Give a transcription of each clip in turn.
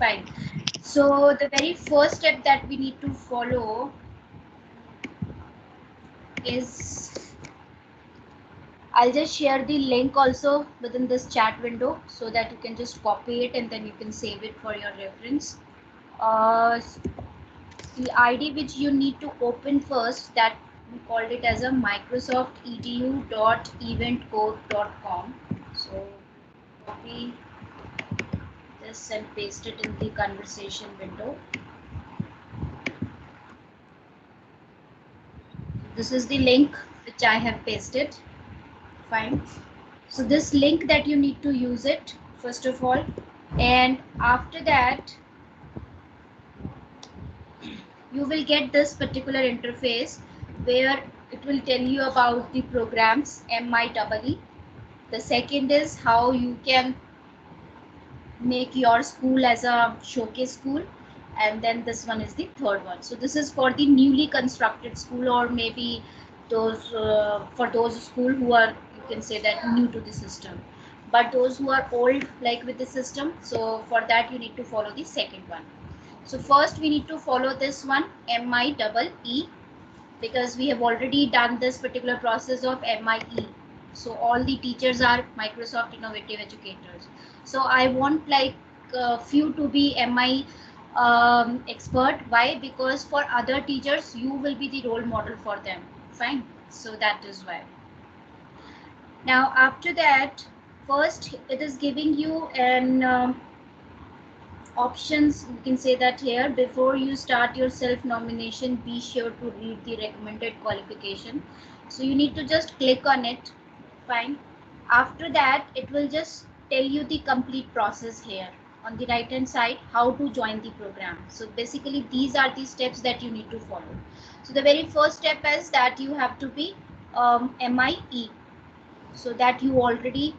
Fine. So the very first step that we need to follow is, I'll just share the link also within this chat window so that you can just copy it and then you can save it for your reference. The ID which you need to open first, that we called it as a Microsoft edu.eventcode.com. So copy this and paste it in the conversation window. This is the link which I have pasted. Fine. So this link that you need to use it first of all, and after that you will get this particular interface where it will tell you about the programs MIEE. The second is how you can make your school as a showcase school, and then this one is the third one. So this is for the newly constructed school, or maybe those for those school who are, you can say that, new to the system. But those who are old like with the system, so for that you need to follow the second one. So first we need to follow this one, MIEE, because we have already done this particular process of MIE. So all the teachers are Microsoft Innovative Educators. So I want like few to be MI expert. Why? Because for other teachers, you will be the role model for them. Fine. So that is why. Now after that, first it is giving you an options. You can say that here, before you start your self nomination, be sure to read the recommended qualification. So you need to just click on it. Fine. After that, it will just tell you the complete process here on the right hand side, how to join the program. So basically these are the steps that you need to follow. So the very first step is that you have to be MIE, so that you already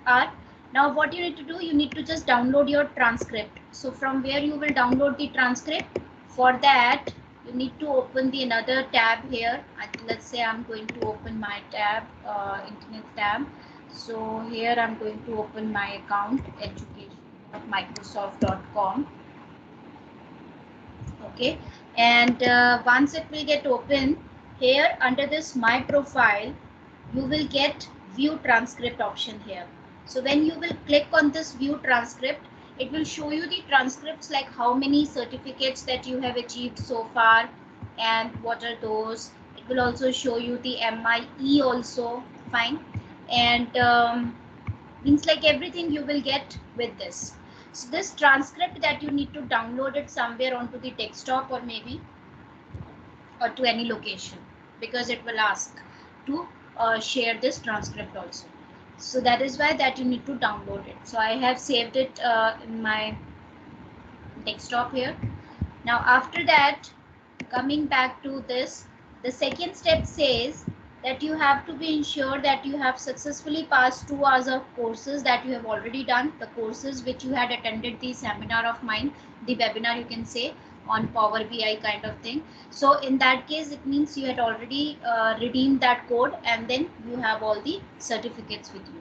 are. Now what you need to do, you need to just download your transcript. So from where you will download the transcript? For that you need to open the another tab here. Let's say I'm going to open my tab, internet tab. So here I'm going to open my account, education.microsoft.com. Okay, and once it will get open, here under this my profile you will get view transcript option here. So when you will click on this view transcript, it will show you the transcripts, like how many certificates that you have achieved so far and what are those. It will also show you the MIE also. Fine. And means like everything you will get with this. So this transcript that you need to download it somewhere onto the desktop, or maybe or to any location, because it will ask to share this transcript also. So that is why that you need to download it. So I have saved it in my desktop here. Now after that, coming back to this, the second step says that you have to be ensured that you have successfully passed 2 hours of courses that you have already done, the courses which you had attended, the seminar of mine, the webinar you can say, on Power BI kind of thing. So in that case, it means you had already redeemed that code, and then you have all the certificates with you.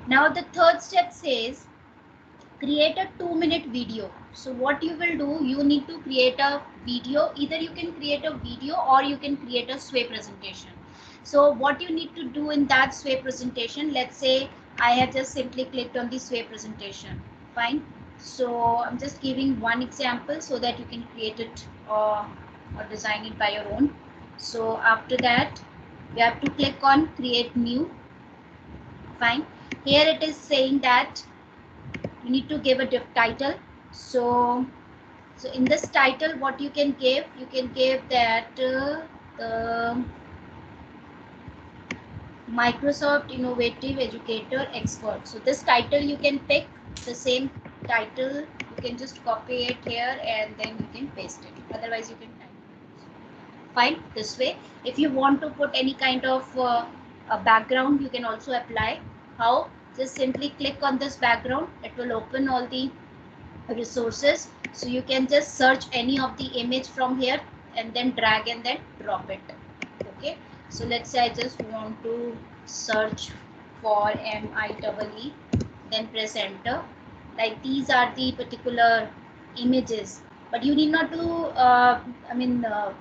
Now the third step says create a 2-minute video. So what you will do, you need to create a video. Either you can create a video or you can create a sway presentation. So what you need to do in that sway presentation, let's say I have just simply clicked on the sway presentation. Fine. So I'm just giving one example so that you can create it or design it by your own. So after that, you have to click on create new. Fine. Here it is saying that you need to give a title. So in this title, what you can give that the Microsoft Innovative Educator Expert. So this title you can pick, the same title you can just copy it here and then you can paste it. Otherwise you can type it. Fine, this way. If you want to put any kind of a background, you can also apply. How? Just simply click on this background. It will open all the resources. So you can just search any of the image from here and then drag and then drop it. Okay. So let's say I just want to search for MIEE, then press enter. Like these are the particular images, but you need not to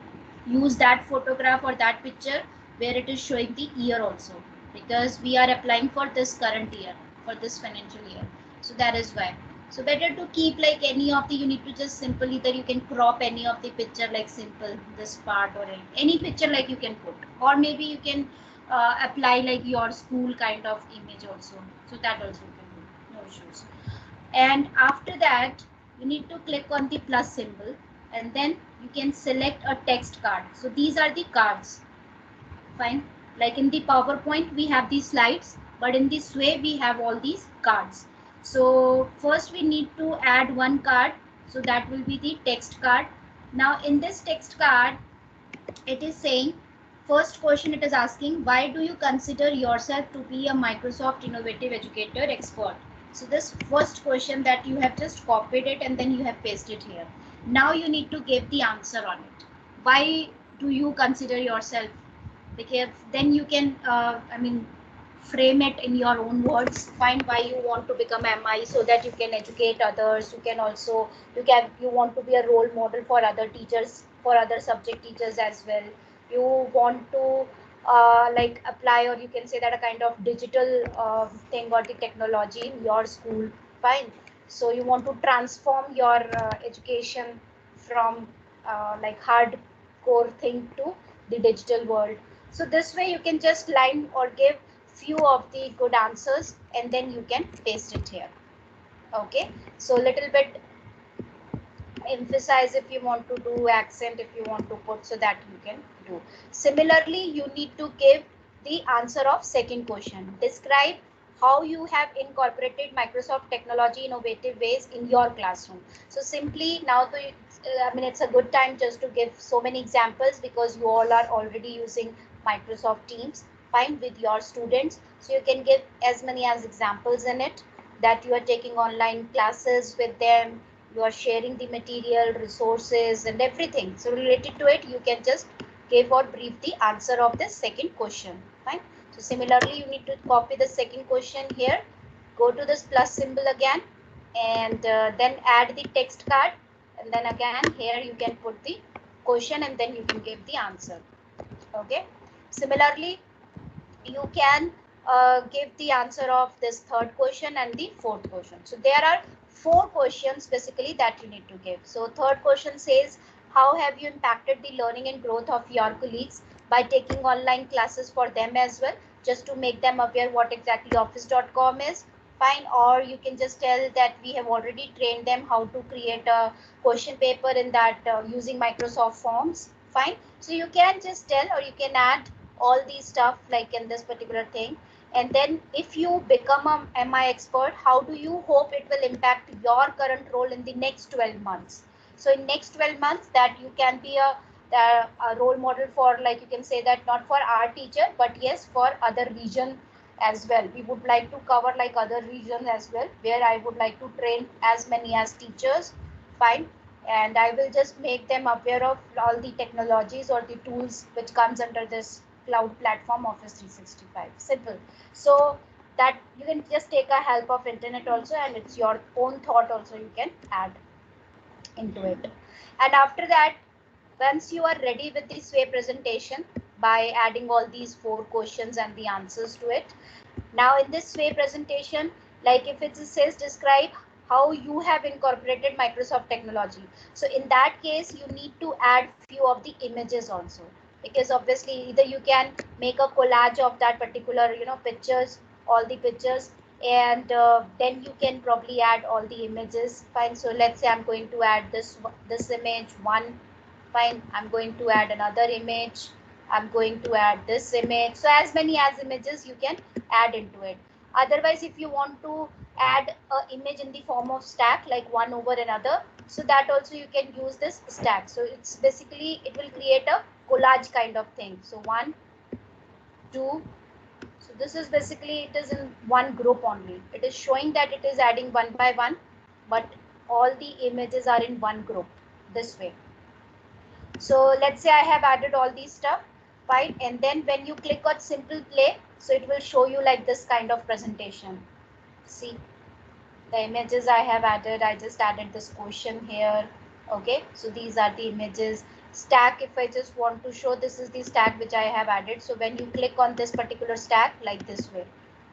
use that photograph or that picture where it is showing the year also, because we are applying for this current year, for this financial year. So that is why. So better to keep like any of the, you need to just simple, either you can crop any of the picture, like simple this part, or any picture like you can put, or maybe you can apply like your school kind of image also. So that also you can do, no issues. And after that you need to click on the plus symbol, and then you can select a text card. So these are the cards, fine. Like in the PowerPoint we have these slides, but in this way we have all these cards. So first we need to add one card, so that will be the text card. Now in this text card it is saying, first question it is asking, why do you consider yourself to be a Microsoft Innovative Educator Expert? So this first question that you have just copied it and then you have pasted here. Now you need to give the answer on it. Why do you consider yourself? Because then you can frame it in your own words. Find why you want to become MI, so that you can educate others. You can also, you want to be a role model for other teachers, for other subject teachers as well. You want to like apply, or you can say that a kind of digital thing or the technology in your school. Fine. So you want to transform your education from like hardcore thing to the digital world. So this way you can just line or give few of the good answers, and then you can paste it here. Okay, so little bit emphasize if you want to do, accent if you want to put, so that you can do. Similarly, you need to give the answer of second question. Describe how you have incorporated Microsoft technology innovative ways in your classroom. So simply now to, it's a good time just to give so many examples, because you all are already using Microsoft Teams fine with your students. So you can give as many as examples in it, that you are taking online classes with them, you are sharing the material, resources and everything. So related to it, you can just give or brief the answer of the second question. Fine. So similarly, you need to copy the second question here, go to this plus symbol again, and then add the text card, and then again here you can put the question, and then you can give the answer. Okay. Similarly, you can give the answer of this third question and the fourth question. So there are four questions basically that you need to give. So third question says, how have you impacted the learning and growth of your colleagues by taking online classes for them as well, just to make them aware what exactly office.com is. Fine. Or you can just tell that we have already trained them how to create a question paper in that using Microsoft Forms. Fine. So you can just tell, or you can add all these stuff like in this particular thing. And then if you become a MI expert, how do you hope it will impact your current role in the next 12 months? So in next 12 months, that you can be a role model for, like you can say that not for our teacher, but yes, for other region as well. We would like to cover like other regions as well, where I would like to train as many as teachers. Fine. And I will just make them aware of all the technologies or the tools which comes under this cloud platform Office 365. Simple. So that you can just take a help of internet also, and it's your own thought also you can add into it. And after that, once you are ready with the sway presentation by adding all these four questions and the answers to it, now in this sway presentation, like if it says describe how you have incorporated Microsoft technology. So in that case, you need to add few of the images also, because obviously either you can make a collage of that particular, pictures, all the pictures, and then you can probably add all the images. Fine. So let's say I'm going to add this image one. Fine. I'm going to add another image. I'm going to add this image. So as many as images you can add into it. Otherwise, if you want to add an image in the form of stack, like one over another, so that also you can use this stack. So it's basically, it will create a collage kind of thing. So 1, 2. So this is basically, it is in one group only. It is showing that it is adding one by one, but all the images are in one group this way. So let's say I have added all these stuff, fine. And then when you click on simple play, so it will show you like this kind of presentation. See, The images I have added, I just added this question here. Okay, so these are the images. Stack, if I just want to show, this is the stack which I have added. So when you click on this particular stack like this way,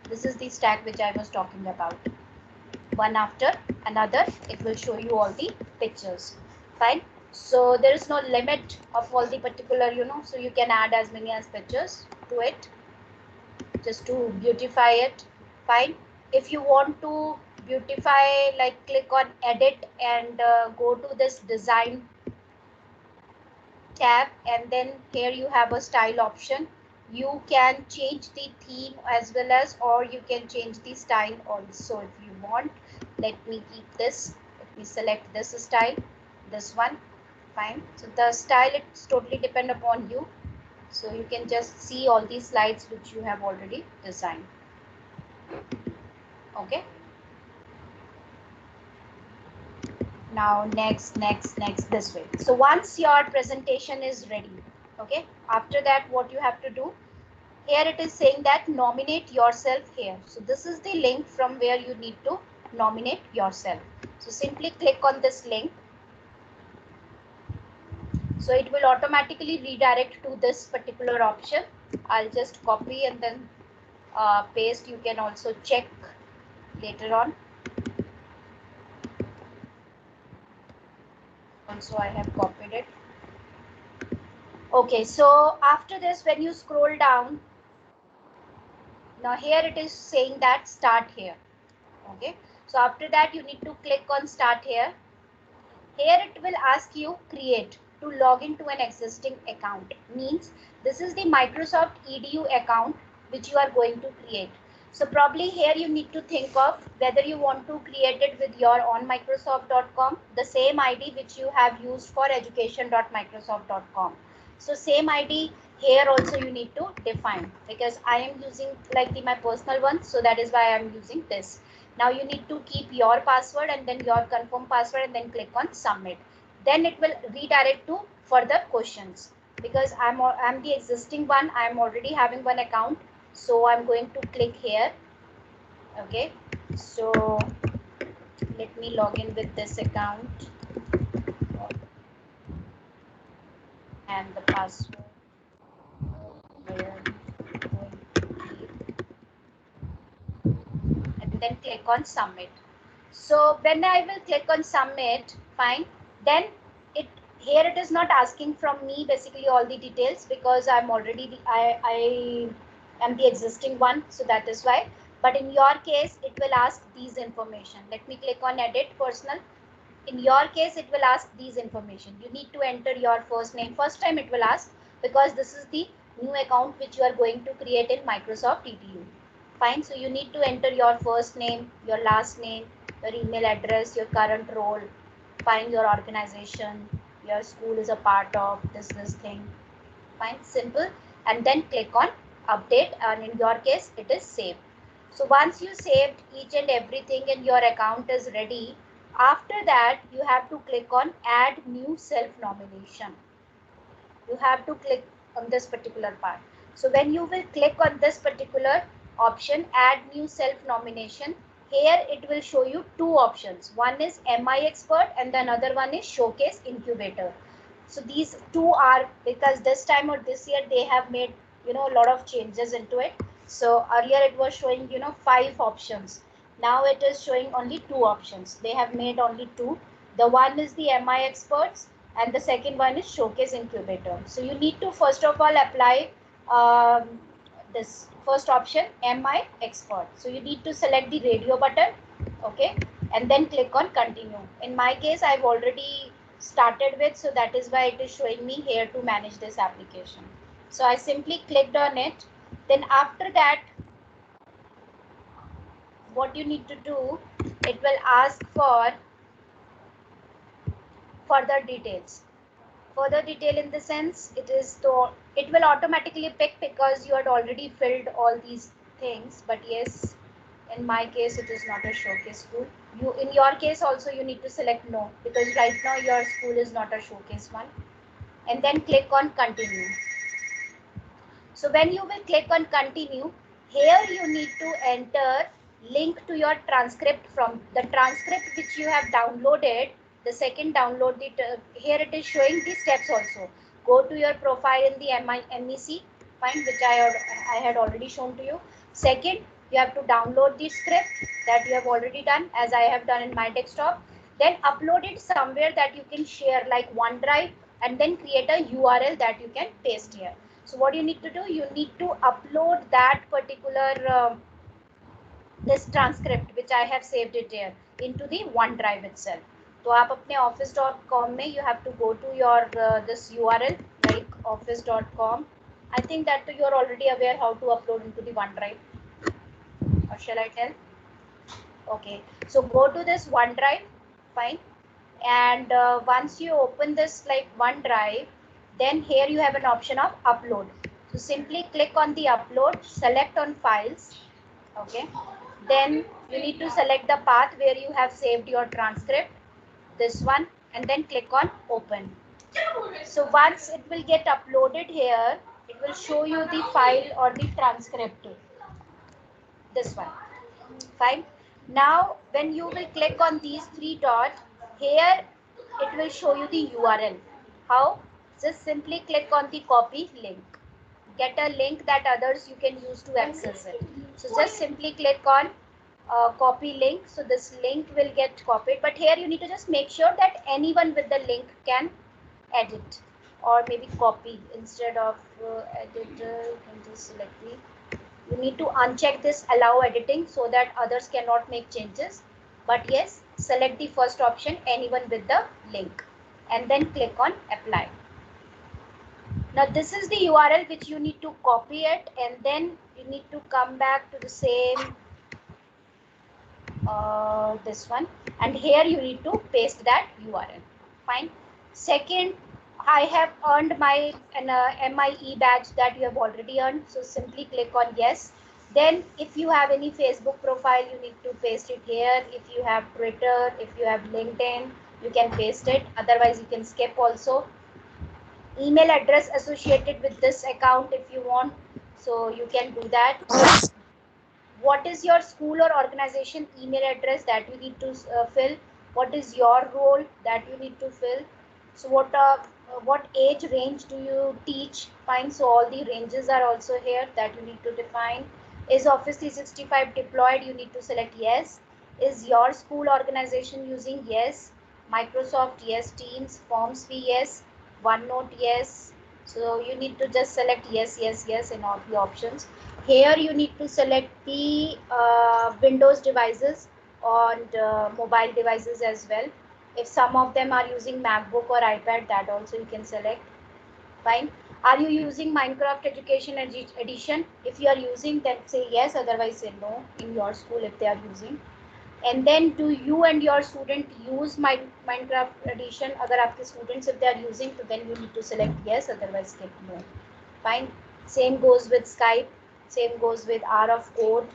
this is the stack which I was talking about. One after another, it will show you all the pictures. Fine. So there is no limit of all the particular, so you can add as many as pictures to it just to beautify it. Fine. If you want to beautify, like click on edit and go to this design tab, and then here you have a style option. You can change the theme as well as, or you can change the style also if you want. Let me keep this, let me select this style, this one. Fine. So the style, it's totally depend upon you. So you can just see all these slides which you have already designed. Okay. Now next this way. So once your presentation is ready, okay, after that what you have to do, here it is saying that nominate yourself here. So this is the link from where you need to nominate yourself. So simply click on this link. So it will automatically redirect to this particular option. I'll just copy and then paste. You can also check later on. Also I have copied it. Okay, so after this, when you scroll down, now here it is saying that start here. Okay, so after that you need to click on start here. Here it will ask you create to log into an existing account. Means this is the Microsoft Edu account which you are going to create. So probably here you need to think of whether you want to create it with your on Microsoft.com, the same ID which you have used for education.microsoft.com. So same ID here also you need to define, because I am using like my personal one, so that is why I am using this. Now you need to keep your password and then your confirm password and then click on submit. Then it will redirect to further questions, because I'm the existing one. I'm already having one account, so I'm going to click here. Okay, so let me log in with this account and the password. And then click on submit. So when I will click on submit, fine, then here it is not asking from me basically all the details, because I'm already I am the existing one, so that is why. But in your case it will ask these information. Let me click on edit personal. In your case it will ask these information. You need to enter your first name. First time it will ask, because this is the new account which you are going to create in Microsoft EDU. Fine. So you need to enter your first name, your last name, your email address, your current role, find your organization, your school is a part of this thing. Fine, simple. And then click on update, and in your case it is saved. So once you saved each and everything and your account is ready, after that you have to click on add new self nomination. You have to click on this particular part. So when you will click on this particular option, add new self nomination, here it will show you two options. One is MI expert and the another one is showcase incubator. So these two are, because this time or this year they have made a lot of changes into it. So earlier it was showing 5 options. Now it is showing only 2 options. They have made only 2. The one is the MI experts and the second one is showcase incubator. So you need to first of all apply this first option, MI expert. So you need to select the radio button, okay, and then click on continue. In my case I've already started with, so that is why it is showing me here to manage this application. So I simply clicked on it. Then after that what you need to do, it will ask for further details. Further detail in the sense, it will automatically pick because you had already filled all these things. But yes, in my case it is not a showcase school. In your case also you need to select no, because right now your school is not a showcase one. And then click on continue. So when you will click on continue, here you need to enter link to your transcript from the transcript which you have downloaded. The second download it here it is showing the steps also. Go to your profile in the MEC, fine, which I had already shown to you. Second, you have to download the script that you have already done, as I have done in my desktop. Then upload it somewhere that you can share, like OneDrive, and then create a URL that you can paste here. So what you need to do, you need to upload that particular this transcript which I have saved it here into the OneDrive itself. तो आप अपने office.com में you have to go to your this URL like office.com. I think that you are already aware how to upload into the OneDrive. Or shall I tell? Okay, so go to this OneDrive, fine. And once you open this like OneDrive, then here you have an option of upload. So simply click on the upload, select on files, okay. Then you need to select the path where you have saved your transcript, this one, and then click on open. So once it will get uploaded here, it will show you the file or the transcript, this one, fine. Now when you will click on these three dots, here it will show you the URL. How? Just simply click on the copy link. Get a link that others you can use to access it. So just simply click on copy link. So this link will get copied, but here you need to just make sure that anyone with the link can edit or maybe copy instead of edit. You can just select the. You need to uncheck this allow editing so that others cannot make changes. But yes, select the first option, anyone with the link, and then click on apply. Now this is the URL which you need to copy it, and then you need to come back to the same this one, and here you need to paste that URL. Fine. Second, I have earned my MIE badge that you have already earned. So simply click on yes. Then if you have any Facebook profile, you need to paste it here. If you have Twitter, if you have LinkedIn, you can paste it. Otherwise, you can skip also. Email address associated with this account if you want. So you can do that. What is your school or organization email address that you need to fill? What is your role that you need to fill? So what age range do you teach? Fine. So all the ranges are also here that you need to define. Is Office 365 deployed? You need to select yes. Is your school organization using? Yes. Microsoft? Yes. Teams? Forms? Yes. OneNote? Yes. So you need to just select yes, yes, yes in all the options. Here you need to select the Windows devices and mobile devices as well. If some of them are using MacBook or iPad, that also you can select. Fine. Are you using Minecraft Education Edition? If you are using, then say yes, otherwise say no in your school if they are using. And then do you and your student use Minecraft Edition? Agar aapke students if they are using, so then you need to select yes, otherwise skip no. Fine. Same goes with Skype. Same goes with R of Code.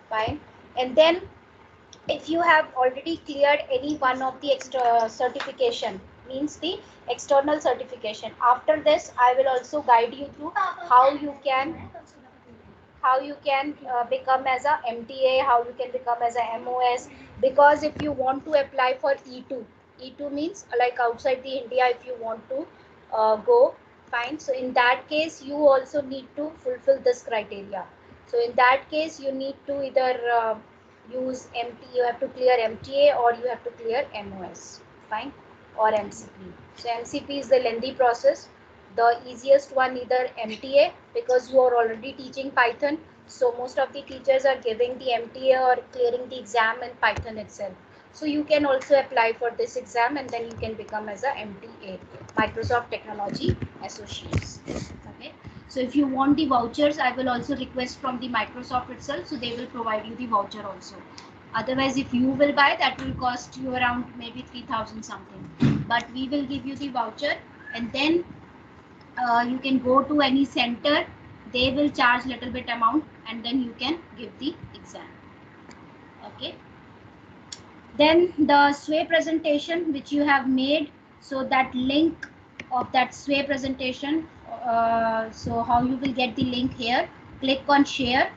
Fine. And then if you have already cleared any one of the extra certification, means the external certification, after this I will also guide you through how you can become as a MTA, how you can become as a MOS. Because if you want to apply for E2 means like outside the India, if you want to go, fine. So in that case, you also need to fulfill this criteria. So in that case, you need to either use MT, you have to clear MTA or you have to clear MOS, fine, or MCP. So MCP is the lengthy process. The easiest one either MTA, because you are already teaching Python. So most of the teachers are giving the MTA or clearing the exam in Python itself. So you can also apply for this exam and then you can become as a MTA, Microsoft Technology Associates. Okay. So if you want the vouchers, I will also request from the Microsoft itself. So they will provide you the voucher also. Otherwise, if you will buy, that will cost you around maybe 3,000 something. But we will give you the voucher, and then you can go to any center. They will charge little bit amount, and then you can give the exam. Okay. Then the Sway presentation which you have made, so that link of that Sway presentation, so how you will get the link here, click on share.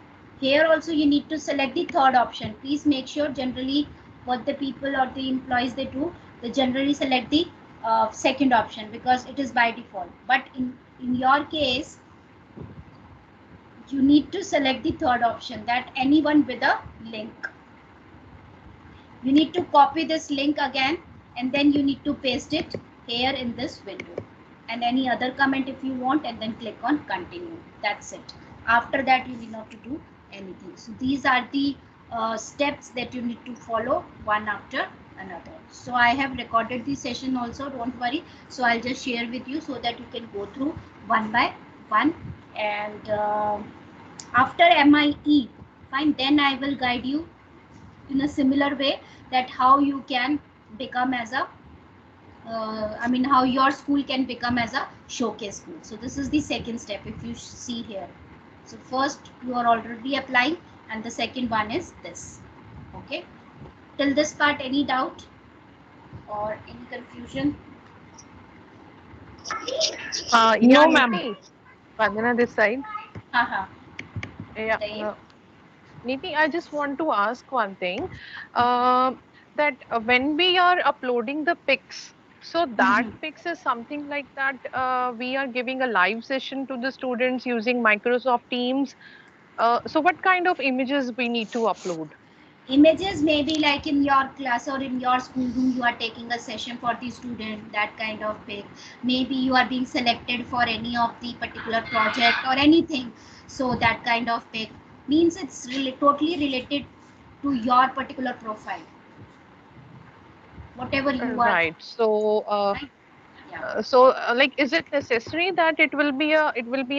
Here also you need to select the third option. Please make sure generally what the people or the employees they do, they generally select the second option because it is by default. But in your case, you need to select the third option, that anyone with a link. You need to copy this link again and then you need to paste it here in this window, and any other comment if you want, and then click on continue. That's it. After that you need not to do anything. So these are the steps that you need to follow one after another. So I have recorded the session also, don't worry. So I'll just share with you so that you can go through one by one. And after MIE, fine, then I will guide you in a similar way that how you can become as a how your school can become as a showcase school. So this is the second step if you see here. So first you are already applying and the second one is this. Okay, till this part any doubt or any confusion? No, ma'am. Vandana this side. Haha. Yeah. Niti, I just want to ask one thing. That when we are uploading the pics, so that pics is something like that. We are giving a live session to the students using Microsoft Teams. So what kind of images we need to upload? Images maybe like in your class or in your school room you are taking a session for the student, that kind of pic. Maybe you are being selected for any of the particular project or anything, so that kind of pic means it's really totally related to your particular profile, whatever you are, Right. So, right? Yeah. like, is it necessary that it will be a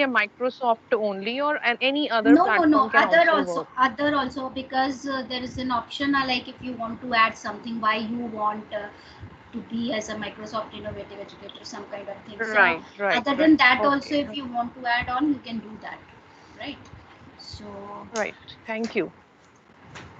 Microsoft only, or and any other No, platform can also work? other also, because there is an option like if you want to add something, why you want to be as a Microsoft Innovative Educator, some kind of thing. So Right, right, other than right. that also, Okay, if you want to add on, you can do that, right? So right. Thank you.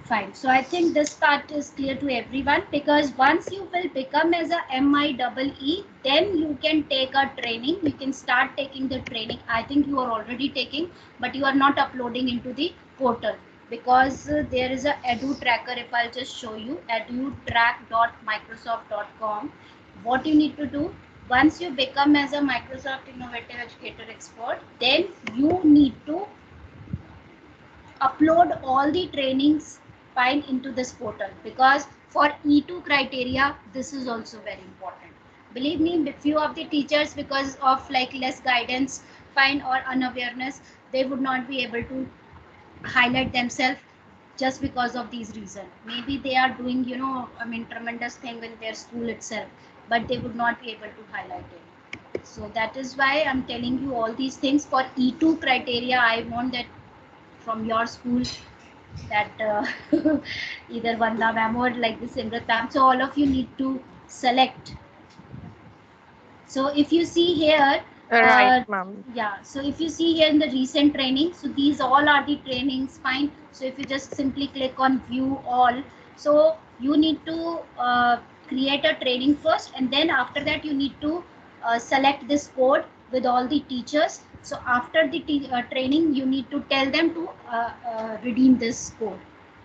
fine. So I think this part is clear to everyone, because once you will become as a MIEE, then you can take a training. You can start taking the training. I think you are already taking, but you are not uploading into the portal, because there is a edu tracker. If I'll just show you, edutrack.microsoft.com. What you need to do, once you become as a Microsoft Innovative Educator expert, then you need to upload all the trainings file into this portal, because for E2 criteria this is also very important. Believe me, few of the teachers, because of like less guidance fine or unawareness, they would not be able to highlight themselves just because of these reasons. Maybe they are doing tremendous thing in their school itself, but they would not be able to highlight it. So that is why I'm telling you all these things. For E2 criteria, I want that from your school, that either Vanda ma'am or like the Simrat ma'am. So all of you need to select. So if you see here, Right, ma'am. yeah. So if you see here in the recent training, so these all are the trainings, fine. So if you just simply click on view all, so you need to create a training first, and then after that you need to select this code with all the teachers. So after the training, you need to tell them to redeem this code,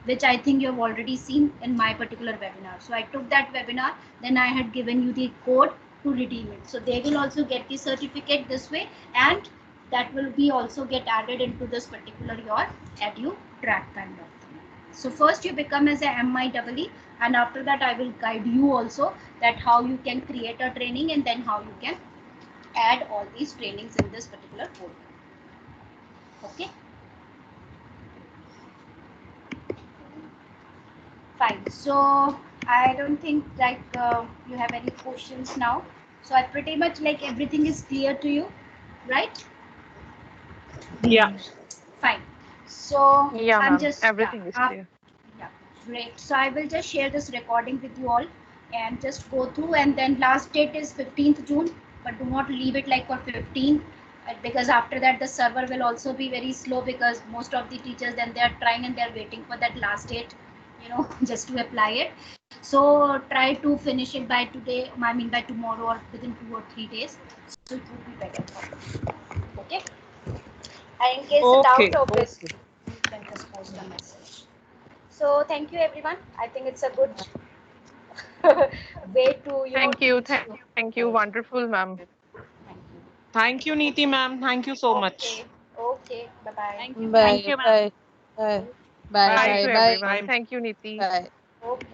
which I think you have already seen in my particular webinar. So I took that webinar, then I had given you the code to redeem it. So they will also get the certificate this way, and that will be also get added into this particular your edu track kind of thing. So first you become as a MIEE, and after that I will guide you also that how you can create a training, and then how you can add all these trainings in this particular folder. Okay, fine. So I don't think like you have any questions now. So I pretty much like everything is clear to you, right? Yeah. Fine. So Yeah, I'm ma'am. just Everything is clear. yeah, great. So I will just share this recording with you all and just go through, and then last date is 15th June, but do not leave it like for 15, because after that the server will also be very slow, because most of the teachers then they are trying and they are waiting for that last date, just to apply it. So try to finish it by today, I mean by tomorrow, or within 2 or 3 days. So it would be better for you. Okay. And in case of doubt, Okay, obviously okay. you can just post a message. So thank you everyone. I think it's a good way to Thank you. teach you. Thank you. Wonderful, ma'am. Thank you. Thank you, Neeti ma'am. Thank you so much. Okay. Bye bye. Thank you, Bye, ma'am. bye, bye, bye, Bye bye, to bye, everyone. Thank you, Neeti. bye. Okay.